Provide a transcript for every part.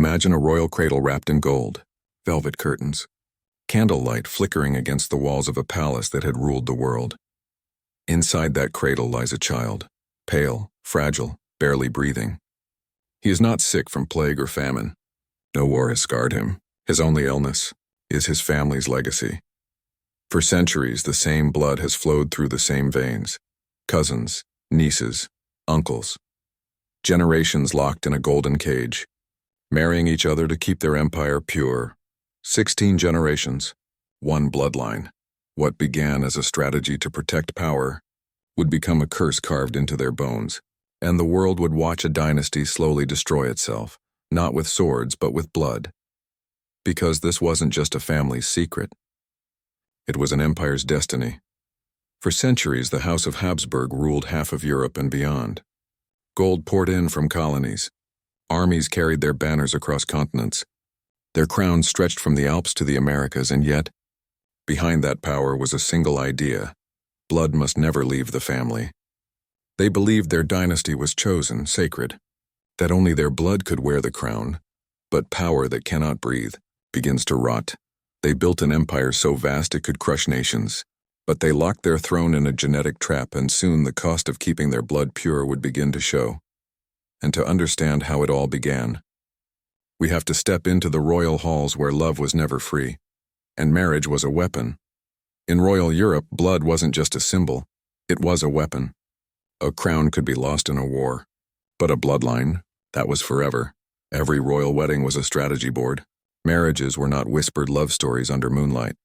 Imagine a royal cradle wrapped in gold, velvet curtains, candlelight flickering against the walls of a palace that had ruled the world. Inside that cradle lies a child, pale, fragile, barely breathing. He is not sick from plague or famine. No war has scarred him. His only illness is his family's legacy. For centuries, the same blood has flowed through the same veins. Cousins, nieces, uncles. Generations locked in a golden cage, marrying each other to keep their empire pure. 16 generations, one bloodline. What began as a strategy to protect power would become a curse carved into their bones, and the world would watch a dynasty slowly destroy itself, not with swords but with blood. Because this wasn't just a family's secret. It was an empire's destiny. For centuries, the House of Habsburg ruled half of Europe and beyond. Gold poured in from colonies. Armies carried their banners across continents. Their crowns stretched from the Alps to the Americas, and yet, behind that power was a single idea: blood must never leave the family. They believed their dynasty was chosen, sacred, that only their blood could wear the crown, but power that cannot breathe begins to rot. They built an empire so vast it could crush nations, but they locked their throne in a genetic trap, and soon the cost of keeping their blood pure would begin to show. And to understand how it all began, we have to step into the royal halls where love was never free, and marriage was a weapon. In royal Europe, blood wasn't just a symbol, it was a weapon. A crown could be lost in a war, but a bloodline, that was forever. Every royal wedding was a strategy board. Marriages were not whispered love stories under moonlight.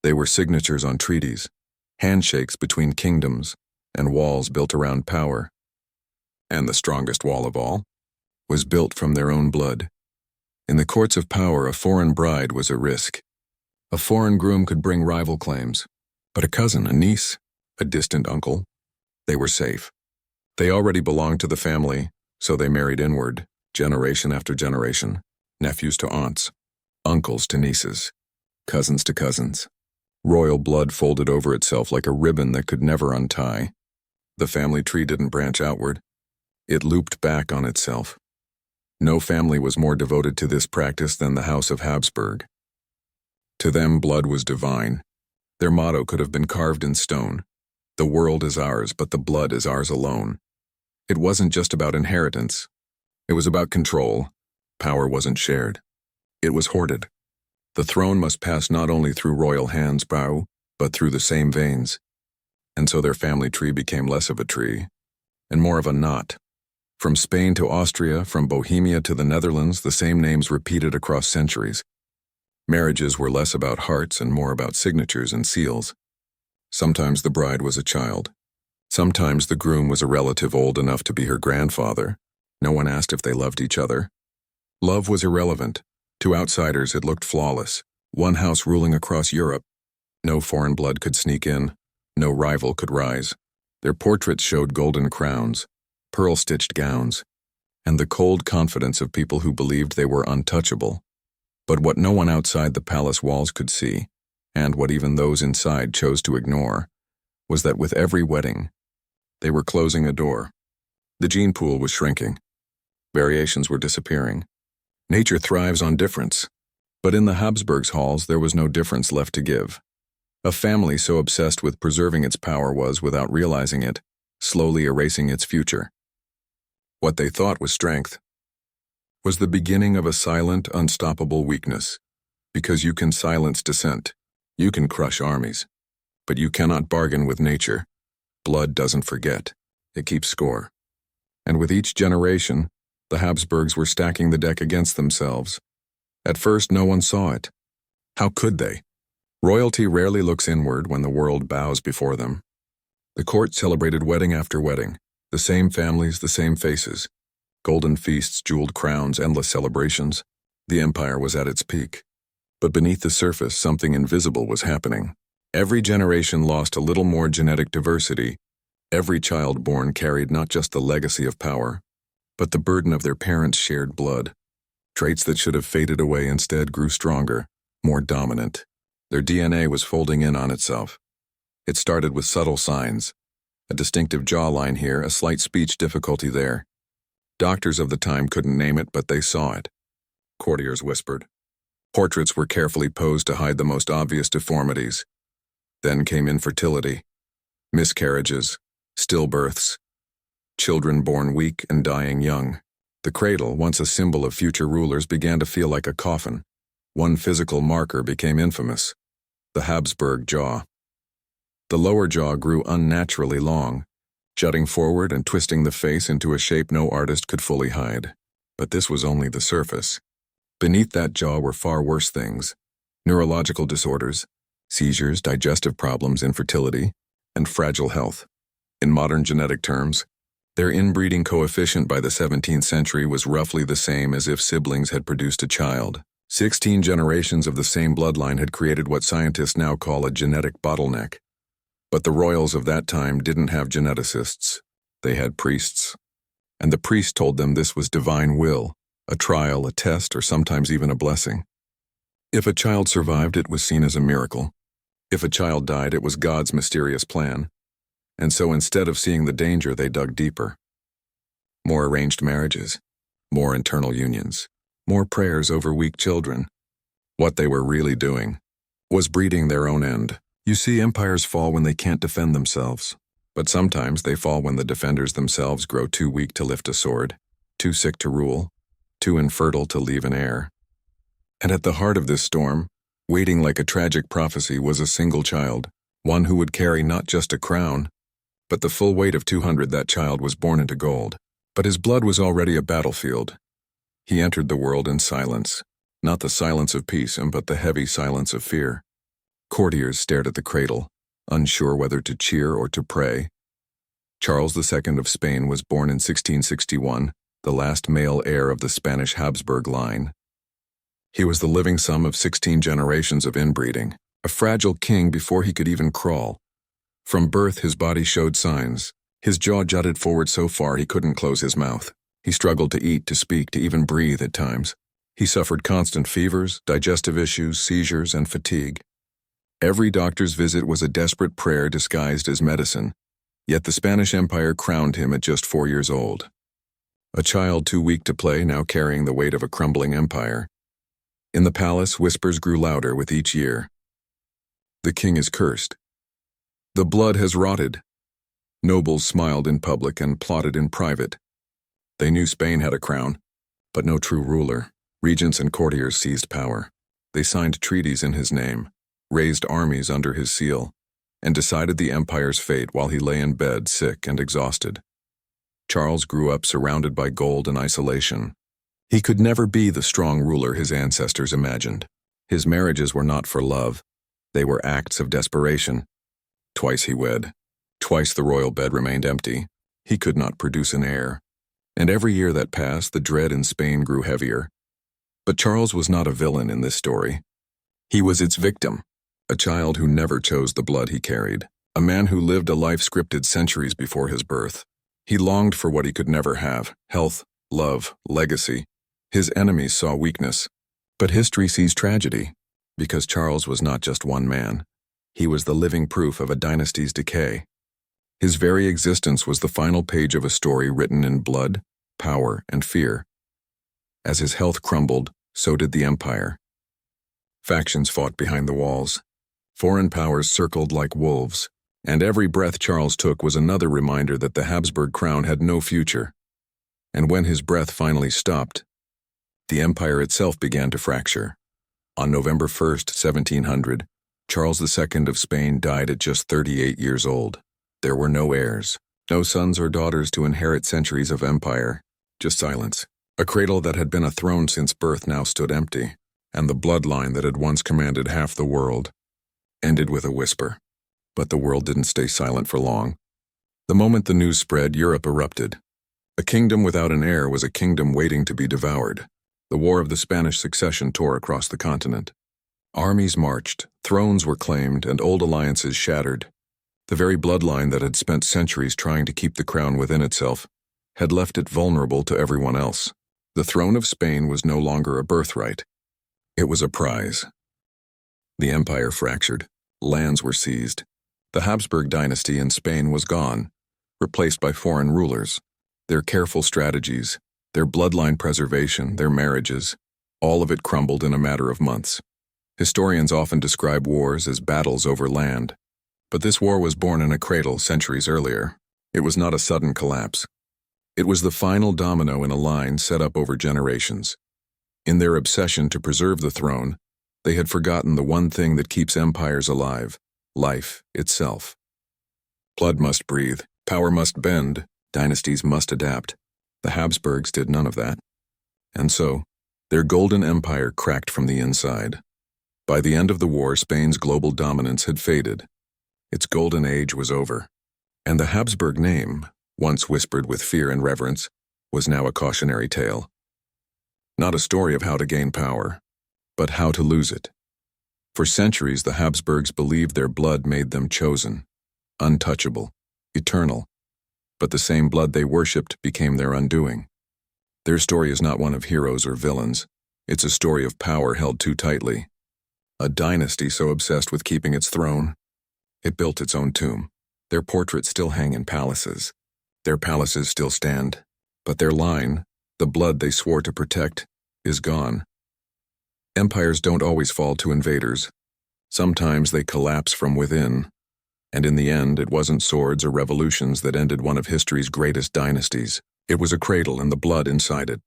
They were signatures on treaties, handshakes between kingdoms, and walls built around power. And the strongest wall of all was built from their own blood. In the courts of power, a foreign bride was a risk. A foreign groom could bring rival claims, but a cousin, a niece, a distant uncle, they were safe. They already belonged to the family, so they married inward, generation after generation, nephews to aunts, uncles to nieces, cousins to cousins. Royal blood folded over itself like a ribbon that could never untie. The family tree didn't branch outward. It looped back on itself. No family was more devoted to this practice than the House of Habsburg. To them, blood was divine. Their motto could have been carved in stone: "The world is ours, but the blood is ours alone." It wasn't just about inheritance. It was about control. Power wasn't shared. It was hoarded. The throne must pass not only through royal hands, but through the same veins. And so their family tree became less of a tree, and more of a knot. From Spain to Austria, from Bohemia to the Netherlands, the same names repeated across centuries. Marriages were less about hearts and more about signatures and seals. Sometimes the bride was a child. Sometimes the groom was a relative old enough to be her grandfather. No one asked if they loved each other. Love was irrelevant. To outsiders, it looked flawless. One house ruling across Europe. No foreign blood could sneak in. No rival could rise. Their portraits showed golden crowns, pearl-stitched gowns, and the cold confidence of people who believed they were untouchable. But what no one outside the palace walls could see, and what even those inside chose to ignore, was that with every wedding, they were closing a door. The gene pool was shrinking. Variations were disappearing. Nature thrives on difference, but in the Habsburgs' halls there was no difference left to give. A family so obsessed with preserving its power was, without realizing it, slowly erasing its future. What they thought was strength was the beginning of a silent, unstoppable weakness. Because you can silence dissent, you can crush armies, but you cannot bargain with nature. Blood doesn't forget, it keeps score. And with each generation, the Habsburgs were stacking the deck against themselves. At first, no one saw it. How could they? Royalty rarely looks inward when the world bows before them. The court celebrated wedding after wedding, the same families, the same faces. Golden feasts, jeweled crowns, endless celebrations. The empire was at its peak. But beneath the surface, something invisible was happening. Every generation lost a little more genetic diversity. Every child born carried not just the legacy of power, but the burden of their parents' shared blood. Traits that should have faded away instead grew stronger, more dominant. Their DNA was folding in on itself. It started with subtle signs. A distinctive jawline here, a slight speech difficulty there. Doctors of the time couldn't name it, but they saw it. courtiers whispered. Portraits were carefully posed to hide the most obvious deformities. Then came infertility, miscarriages, stillbirths, children born weak and dying young. The cradle, once a symbol of future rulers, began to feel like a coffin. One physical marker became infamous: the Habsburg jaw. The lower jaw grew unnaturally long, jutting forward and twisting the face into a shape no artist could fully hide. But this was only the surface. Beneath that jaw were far worse things: neurological disorders, seizures, digestive problems, infertility, and fragile health. In modern genetic terms, their inbreeding coefficient by the 17th century was roughly the same as if siblings had produced a child. 16 generations of the same bloodline had created what scientists now call a genetic bottleneck. But the royals of that time didn't have geneticists. They had priests. And the priest told them this was divine will, a trial, a test, or sometimes even a blessing. If a child survived, it was seen as a miracle. If a child died, it was God's mysterious plan. And so instead of seeing the danger, they dug deeper. More arranged marriages, more internal unions, more prayers over weak children. What they were really doing was breeding their own end. You see, empires fall when they can't defend themselves. But sometimes they fall when the defenders themselves grow too weak to lift a sword, too sick to rule, too infertile to leave an heir. And at the heart of this storm, waiting like a tragic prophecy, was a single child, one who would carry not just a crown, but the full weight of 200. That child was born into gold. But his blood was already a battlefield. He entered the world in silence, not the silence of peace, but the heavy silence of fear. Courtiers stared at the cradle, unsure whether to cheer or to pray. Charles II of Spain was born in 1661, the last male heir of the Spanish Habsburg line. He was the living sum of 16 generations of inbreeding, a fragile king before he could even crawl. From birth, his body showed signs. His jaw jutted forward so far he couldn't close his mouth. He struggled to eat, to speak, to even breathe at times. He suffered constant fevers, digestive issues, seizures, and fatigue. Every doctor's visit was a desperate prayer disguised as medicine, yet the Spanish Empire crowned him at just 4 years old. A child too weak to play, now carrying the weight of a crumbling empire. In the palace, whispers grew louder with each year. The king is cursed. The blood has rotted. Nobles smiled in public and plotted in private. They knew Spain had a crown, but no true ruler. Regents and courtiers seized power. They signed treaties in his name, raised armies under his seal, and decided the empire's fate while he lay in bed, sick and exhausted. Charles grew up surrounded by gold and isolation. He could never be the strong ruler his ancestors imagined. His marriages were not for love. They were acts of desperation. Twice he wed. Twice the royal bed remained empty. He could not produce an heir. And every year that passed, the dread in Spain grew heavier. But Charles was not a villain in this story. He was its victim, a child who never chose the blood he carried, a man who lived a life scripted centuries before his birth. He longed for what he could never have: health, love, legacy. His enemies saw weakness. But history sees tragedy, because Charles was not just one man. He was the living proof of a dynasty's decay. His very existence was the final page of a story written in blood, power, and fear. As his health crumbled, so did the empire. Factions fought behind the walls. Foreign powers circled like wolves, and every breath Charles took was another reminder that the Habsburg crown had no future. And when his breath finally stopped, the empire itself began to fracture. On November 1st, 1700, Charles II of Spain died at just 38 years old. There were no heirs, no sons or daughters to inherit centuries of empire, just silence. A cradle that had been a throne since birth now stood empty, and the bloodline that had once commanded half the world ended with a whisper. But the world didn't stay silent for long. The moment the news spread, Europe erupted. A kingdom without an heir was a kingdom waiting to be devoured. The War of the Spanish Succession tore across the continent. Armies marched, thrones were claimed, and old alliances shattered. The very bloodline that had spent centuries trying to keep the crown within itself had left it vulnerable to everyone else. The throne of Spain was no longer a birthright. It was a prize. The empire fractured. Lands were seized. The Habsburg dynasty in Spain was gone, replaced by foreign rulers. Their careful strategies, their bloodline preservation, their marriages, All of it crumbled in a matter of months. Historians often describe wars as battles over land. But this war was born in a cradle centuries earlier. It was not a sudden collapse. It was the final domino in a line set up over generations. In their obsession to preserve the throne, they had forgotten the one thing that keeps empires alive: life itself. Blood must breathe, power must bend, dynasties must adapt. The Habsburgs did none of that. And so, their golden empire cracked from the inside. By the end of the war, Spain's global dominance had faded. Its golden age was over. And the Habsburg name, once whispered with fear and reverence, was now a cautionary tale. Not a story of how to gain power, but how to lose it. For centuries, the Habsburgs believed their blood made them chosen, untouchable, eternal. But the same blood they worshipped became their undoing. Their story is not one of heroes or villains. It's a story of power held too tightly. A dynasty so obsessed with keeping its throne, it built its own tomb. Their portraits still hang in palaces. Their palaces still stand. But their line, the blood they swore to protect, is gone. Empires don't always fall to invaders. Sometimes they collapse from within. And in the end, it wasn't swords or revolutions that ended one of history's greatest dynasties. It was a cradle and the blood inside it.